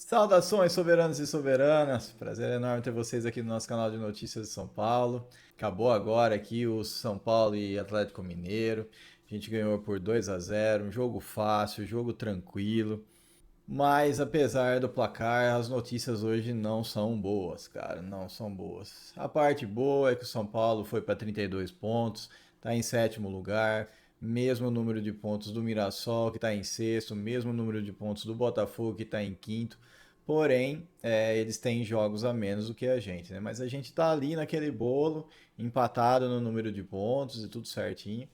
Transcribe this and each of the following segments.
Saudações, soberanos e soberanas! Prazer enorme ter vocês aqui no nosso canal de notícias de São Paulo. Acabou agora aqui o São Paulo e Atlético Mineiro. A gente ganhou por 2-0, um jogo fácil, jogo tranquilo. Mas apesar do placar, as notícias hoje não são boas, cara, não são boas. A parte boa é que o São Paulo foi para 32 pontos, está em sétimo lugar, mesmo número de pontos do Mirassol, que está em sexto, mesmo número de pontos do Botafogo, que está em quinto. Porém, eles têm jogos a menos do que a gente, né? Mas a gente está ali naquele bolo, empatado no número de pontos e tudo certinho.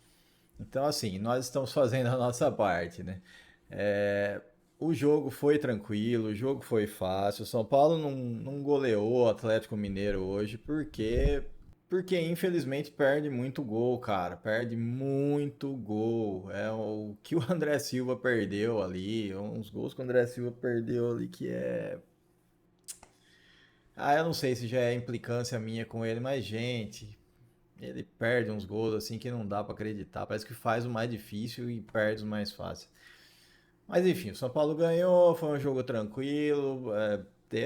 Então, assim, nós estamos fazendo a nossa parte, né? É, o jogo foi tranquilo, o jogo foi fácil. O São Paulo não goleou o Atlético Mineiro hoje porque infelizmente perde muito gol, cara. Perde muito gol. É o que o André Silva perdeu ali, uns gols que o André Silva perdeu ali que é. Ah, eu não sei se já é implicância minha com ele, mas gente, ele perde uns gols assim que não dá pra acreditar. Parece que faz o mais difícil e perde o mais fácil. Mas enfim, o São Paulo ganhou, foi um jogo tranquilo.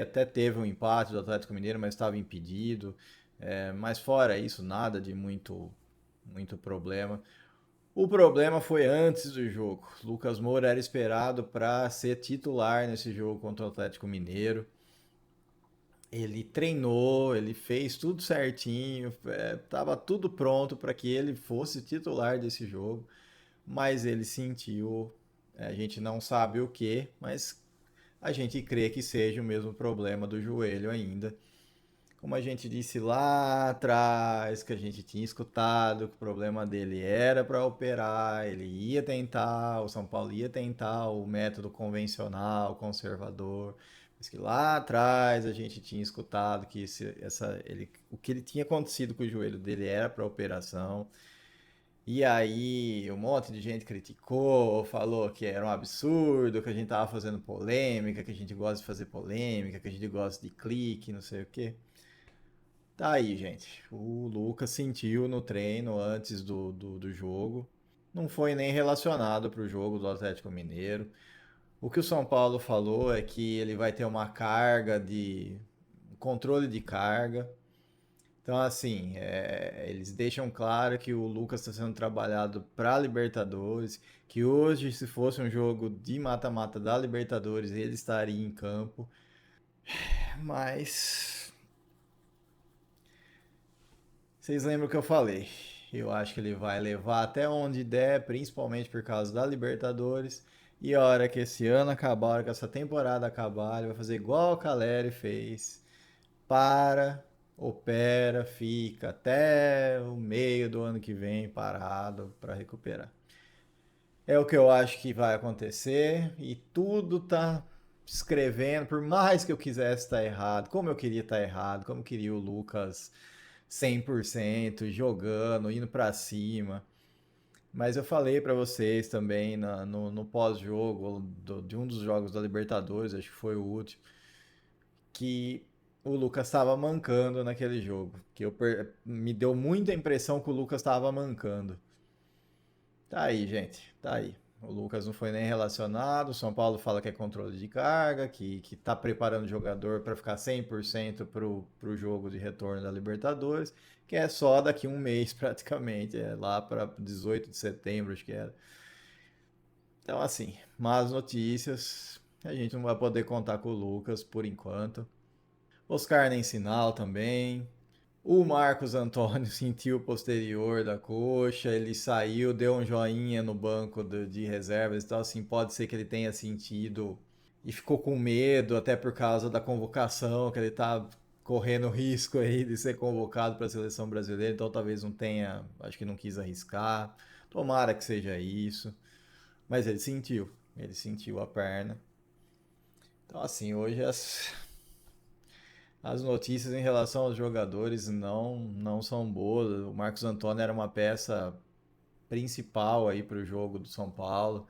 Até teve um empate do Atlético Mineiro, mas estava impedido. Mas fora isso, nada de muito problema. O problema foi antes do jogo. Lucas Moura era esperado para ser titular nesse jogo contra o Atlético Mineiro. Ele treinou, ele fez tudo certinho, estava tudo pronto para que ele fosse titular desse jogo, mas ele sentiu, a gente não sabe o que, mas a gente crê que seja o mesmo problema do joelho ainda. Como a gente disse lá atrás, que a gente tinha escutado que o problema dele era para operar, ele ia tentar, o São Paulo ia tentar o método convencional, conservador, mas que lá atrás a gente tinha escutado que o que ele tinha acontecido com o joelho dele era para operação. E aí um monte de gente criticou, falou que era um absurdo, que a gente tava fazendo polêmica, que a gente gosta de fazer polêmica, que a gente gosta de clique, não sei o quê. Tá aí, gente. O Lucas sentiu no treino antes do jogo. Não foi nem relacionado para o jogo do Atlético Mineiro. O que o São Paulo falou é que ele vai ter uma carga de controle de carga. Então, assim, eles deixam claro que o Lucas está sendo trabalhado para Libertadores, que hoje, se fosse um jogo de mata-mata da Libertadores, ele estaria em campo. Mas vocês lembram o que eu falei? Eu acho que ele vai levar até onde der, principalmente por causa da Libertadores. E a hora que esse ano acabar, a hora que essa temporada acabar, ele vai fazer igual o Caleri fez. Para, opera, fica até o meio do ano que vem parado para recuperar. É o que eu acho que vai acontecer e tudo tá escrevendo, por mais que eu quisesse estar errado, como eu queria estar errado, como eu queria o Lucas 100% jogando, indo para cima. Mas eu falei para vocês também no pós-jogo de um dos jogos da Libertadores, acho que foi o último, que o Lucas estava mancando naquele jogo. Me deu muita impressão que o Lucas estava mancando. Tá aí, gente. Tá aí. O Lucas não foi nem relacionado. O São Paulo fala que é controle de carga, que tá preparando o jogador para ficar 100% pro jogo de retorno da Libertadores, que é só daqui um mês praticamente. É lá para 18 de setembro, acho que era. Então, assim, más notícias. A gente não vai poder contar com o Lucas por enquanto. Oscar nem sinal também. O Marcos Antônio sentiu o posterior da coxa, ele saiu, deu um joinha no banco de reservas, então assim, pode ser que ele tenha sentido e ficou com medo, até por causa da convocação, que ele tá correndo risco aí de ser convocado para a seleção brasileira, então talvez não tenha, acho que não quis arriscar. Tomara que seja isso, mas ele sentiu a perna. Então assim, hoje as notícias em relação aos jogadores não são boas. O Marcos Antônio era uma peça principal aí para o jogo do São Paulo.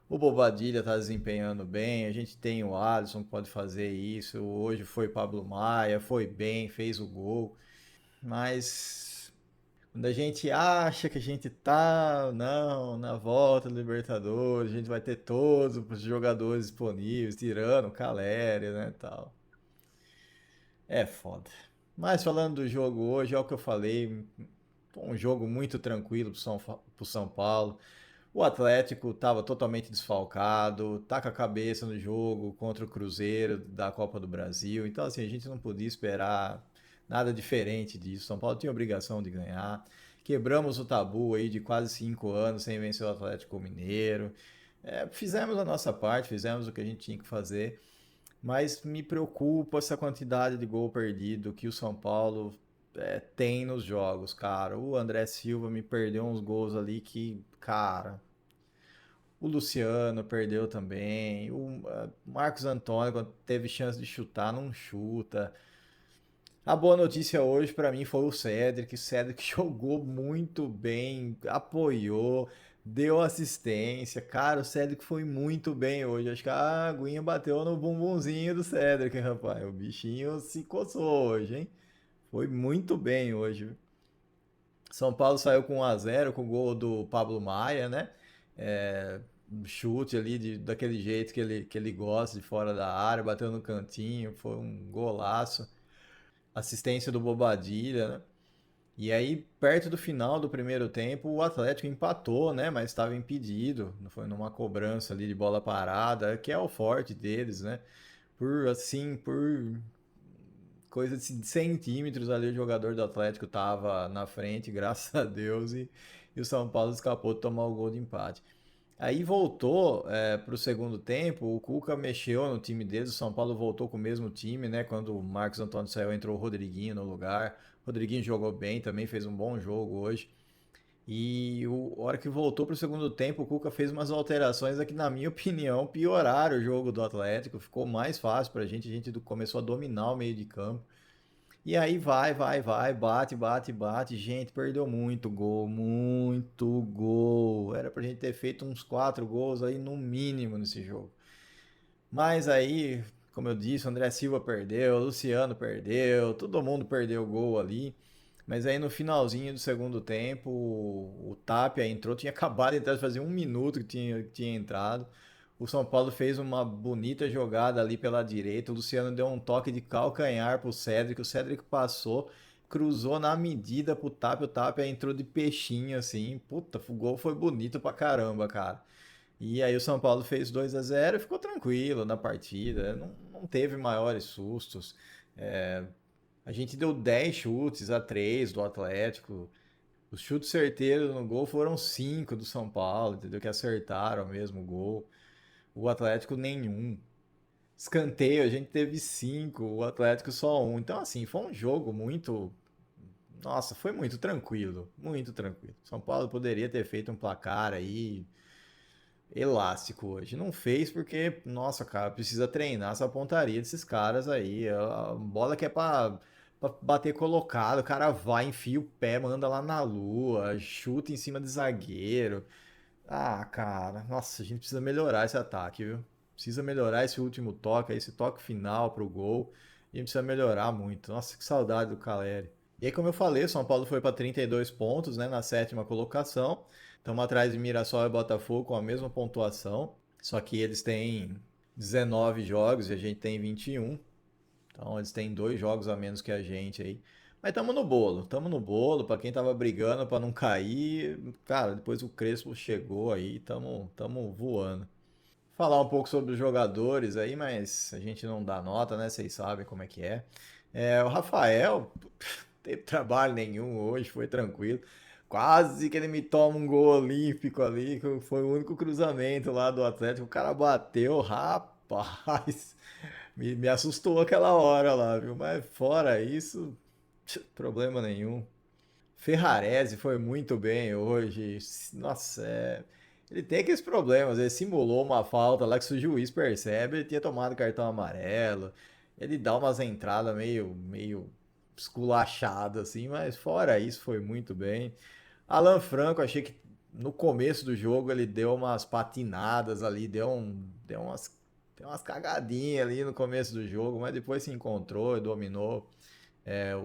O Bobadilha está desempenhando bem. A gente tem o Alisson que pode fazer isso. Hoje foi Pablo Maia, foi bem, fez o gol. Mas Quando a gente acha que a gente tá, não, na volta do Libertadores, a gente vai ter todos os jogadores disponíveis, tirando o Caleri, né, tal. É foda. Mas falando do jogo hoje, é o que eu falei, foi um jogo muito tranquilo pro São Paulo. O Atlético estava totalmente desfalcado, tá com a cabeça no jogo contra o Cruzeiro da Copa do Brasil. Então, assim, a gente não podia esperar nada diferente disso. São Paulo tinha obrigação de ganhar. Quebramos o tabu aí de quase 5 anos sem vencer o Atlético Mineiro. Fizemos a nossa parte, fizemos o que a gente tinha que fazer. Mas me preocupa essa quantidade de gol perdido que o São Paulo tem nos jogos, cara. O André Silva me perdeu uns gols ali que, cara, o Luciano perdeu também. O Marcos Antônio, quando teve chance de chutar, não chuta. A boa notícia hoje pra mim foi o Cedric. O Cedric jogou muito bem, apoiou, deu assistência. Cara, o Cedric foi muito bem hoje. Acho que a aguinha bateu no bumbumzinho do Cedric, rapaz. O bichinho se coçou hoje, hein? Foi muito bem hoje. São Paulo saiu com 1-0 com o gol do Pablo Maia, né? Um chute ali daquele jeito que ele gosta, de fora da área, bateu no cantinho, foi um golaço. Assistência do Bobadilha, né? E aí, perto do final do primeiro tempo, o Atlético empatou, né? Mas estava impedido. Foi numa cobrança ali de bola parada, que é o forte deles, né? Por coisa de centímetros ali, o jogador do Atlético tava na frente, graças a Deus, e o São Paulo escapou de tomar o gol de empate. Aí voltou para o segundo tempo, o Cuca mexeu no time deles, o São Paulo voltou com o mesmo time, né? Quando o Marcos Antônio saiu, entrou o Rodriguinho no lugar. O Rodriguinho jogou bem também, fez um bom jogo hoje. E a hora que voltou para o segundo tempo, o Cuca fez umas alterações que, na minha opinião, pioraram o jogo do Atlético. Ficou mais fácil para a gente começou a dominar o meio de campo. E aí vai, bate, bate, bate. Gente, perdeu muito gol, muito gol. Era pra gente ter feito uns 4 gols aí no mínimo nesse jogo. Mas aí, como eu disse, o André Silva perdeu, o Luciano perdeu, todo mundo perdeu gol ali. Mas aí no finalzinho do segundo tempo, o Tapia entrou, tinha acabado de entrar, fazia 1 minuto que tinha entrado. O São Paulo fez uma bonita jogada ali pela direita. O Luciano deu um toque de calcanhar pro Cédric. O Cédric passou, cruzou na medida pro Tapia. O Tapia entrou de peixinho assim. Puta, o gol foi bonito pra caramba, cara. E aí o São Paulo fez 2-0 e ficou tranquilo na partida. Não teve maiores sustos. É, a gente deu 10 chutes a 3 do Atlético. Os chutes certeiros no gol foram 5 do São Paulo, entendeu? Que acertaram mesmo o gol. O Atlético nenhum. Escanteio, a gente teve 5, o Atlético só um. Então, assim, foi um jogo muito. Nossa, foi muito tranquilo. Muito tranquilo. São Paulo poderia ter feito um placar aí elástico hoje. Não fez porque, nossa, cara, precisa treinar essa pontaria desses caras aí. A bola que é pra bater colocado, o cara vai, enfia o pé, manda lá na lua, chuta em cima de zagueiro. Ah, cara, nossa, a gente precisa melhorar esse ataque, viu? Precisa melhorar esse último toque, esse toque final pro gol. A gente precisa melhorar muito. Nossa, que saudade do Caleri. E aí, como eu falei, o São Paulo foi para 32 pontos, né, na sétima colocação. Estamos atrás de Mirassol e Botafogo com a mesma pontuação. Só que eles têm 19 jogos e a gente tem 21. Então eles têm 2 jogos a menos que a gente aí. Mas estamos no bolo, estamos no bolo. Para quem tava brigando para não cair, cara, depois o Crespo chegou aí, estamos voando. Falar um pouco sobre os jogadores aí, mas a gente não dá nota, né? Vocês sabem como é que é. O Rafael teve trabalho nenhum hoje, foi tranquilo. Quase que ele me toma um gol olímpico ali, que foi o único cruzamento lá do Atlético. O cara bateu, rapaz. Me assustou aquela hora lá, viu? Mas fora isso, problema nenhum. Ferrarese foi muito bem hoje. Nossa, ele tem aqueles problemas. Ele simulou uma falta lá que se o juiz percebe, ele tinha tomado cartão amarelo. Ele dá umas entradas meio esculachadas assim, mas fora isso foi muito bem. Alan Franco, achei que no começo do jogo ele deu umas patinadas ali, deu umas cagadinhas ali no começo do jogo, mas depois se encontrou e dominou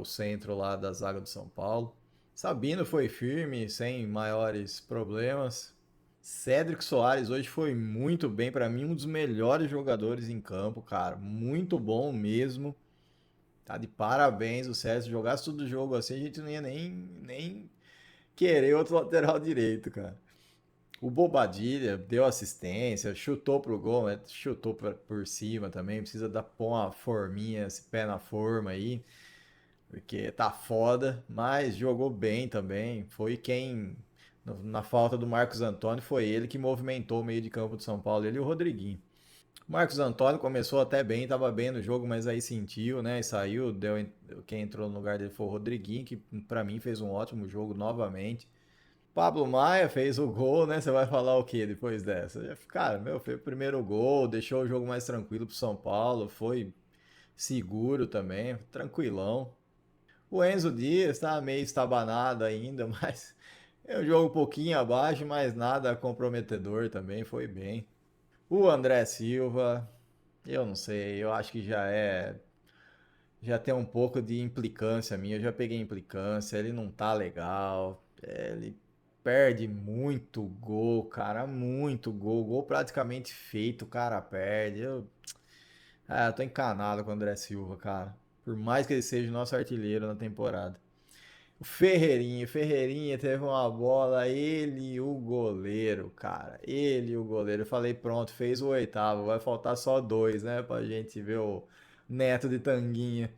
o centro lá da zaga do São Paulo. Sabino foi firme, sem maiores problemas. Cédric Soares hoje foi muito bem, para mim um dos melhores jogadores em campo, cara, muito bom mesmo. Tá de parabéns o César. Se jogasse todo jogo assim, a gente não ia nem querer outro lateral direito, cara. O Bobadilha deu assistência, chutou pro gol, né? Chutou por cima também. Precisa dar pôr uma forminha, esse pé na forma aí, porque tá foda, mas jogou bem também. Foi quem, na falta do Marcos Antônio, foi ele que movimentou o meio de campo de São Paulo, ele e o Rodriguinho. O Marcos Antônio começou até bem, estava bem no jogo, mas aí sentiu, né? E saiu. Quem entrou no lugar dele foi o Rodriguinho, que para mim fez um ótimo jogo novamente. Pablo Maia fez o gol, né? Você vai falar o que depois dessa? Cara, meu, fez o primeiro gol, deixou o jogo mais tranquilo pro São Paulo, foi seguro também, tranquilão. O Enzo Dias tá meio estabanado ainda, mas é um jogo um pouquinho abaixo, mas nada comprometedor também, foi bem. O André Silva, eu não sei, eu acho que já tem um pouco de implicância minha, eu já peguei implicância, ele não tá legal, ele perde muito gol, cara, muito gol, gol praticamente feito, o cara perde. Eu tô encanado com o André Silva, cara. Por mais que ele seja o nosso artilheiro na temporada. O Ferreirinha teve uma bola, ele e o goleiro, cara. Ele e o goleiro. Eu falei, pronto, fez o oitavo. Vai faltar só dois, né? Pra gente ver o Neto de Tanguinha.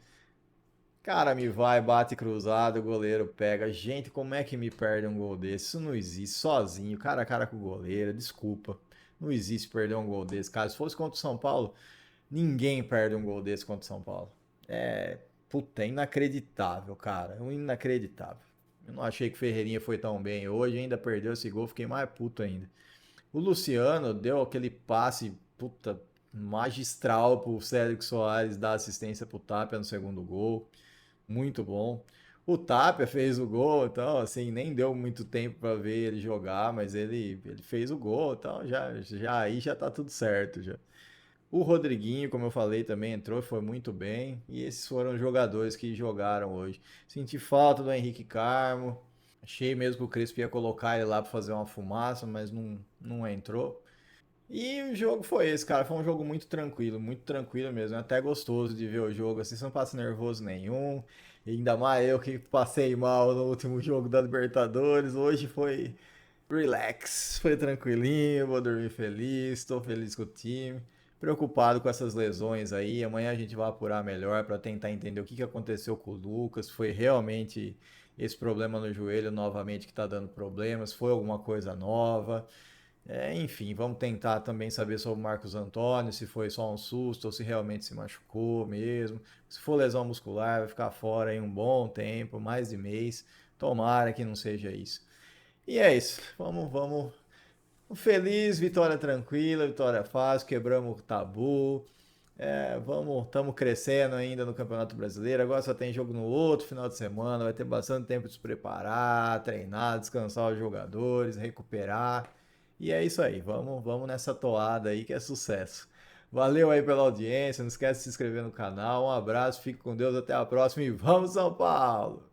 Cara, me vai, bate cruzado, o goleiro pega. Gente, como é que me perde um gol desse? Isso não existe. Sozinho, cara a cara com o goleiro. Desculpa. Não existe perder um gol desse. Cara, se fosse contra o São Paulo, ninguém perde um gol desse contra o São Paulo. É, puta, é inacreditável, cara. É um inacreditável. Eu não achei que o Ferreirinha foi tão bem hoje, ainda perdeu esse gol, fiquei mais puto ainda. O Luciano deu aquele passe, puta, magistral pro Cédric Soares dar assistência pro Tapia no segundo gol. Muito bom. O Tapia fez o gol, então, assim, nem deu muito tempo para ver ele jogar, mas ele fez o gol, então já aí já tá tudo certo já. O Rodriguinho, como eu falei, também entrou, foi muito bem. E esses foram os jogadores que jogaram hoje. Senti falta do Henrique Carmo. Achei mesmo que o Crespo ia colocar ele lá para fazer uma fumaça, mas não entrou. E o jogo foi esse, cara. Foi um jogo muito tranquilo mesmo. É até gostoso de ver o jogo assim, você não passa nervoso nenhum. E ainda mais eu que passei mal no último jogo da Libertadores. Hoje foi relax, foi tranquilinho, vou dormir feliz, estou feliz com o time. Preocupado com essas lesões aí. Amanhã a gente vai apurar melhor para tentar entender o que aconteceu com o Lucas. Foi realmente esse problema no joelho novamente que está dando problemas? Foi alguma coisa nova? Enfim, vamos tentar também saber sobre o Marcos Antônio, se foi só um susto ou se realmente se machucou mesmo. Se for lesão muscular, vai ficar fora aí um bom tempo, mais de mês. Tomara que não seja isso. E é isso. Vamos. Feliz, vitória tranquila, vitória fácil, quebramos o tabu. Estamos crescendo ainda no Campeonato Brasileiro. Agora só tem jogo no outro final de semana. Vai ter bastante tempo de se preparar, treinar, descansar os jogadores, recuperar. E é isso aí. Vamos nessa toada aí que é sucesso. Valeu aí pela audiência. Não esquece de se inscrever no canal. Um abraço, fique com Deus, até a próxima e vamos São Paulo!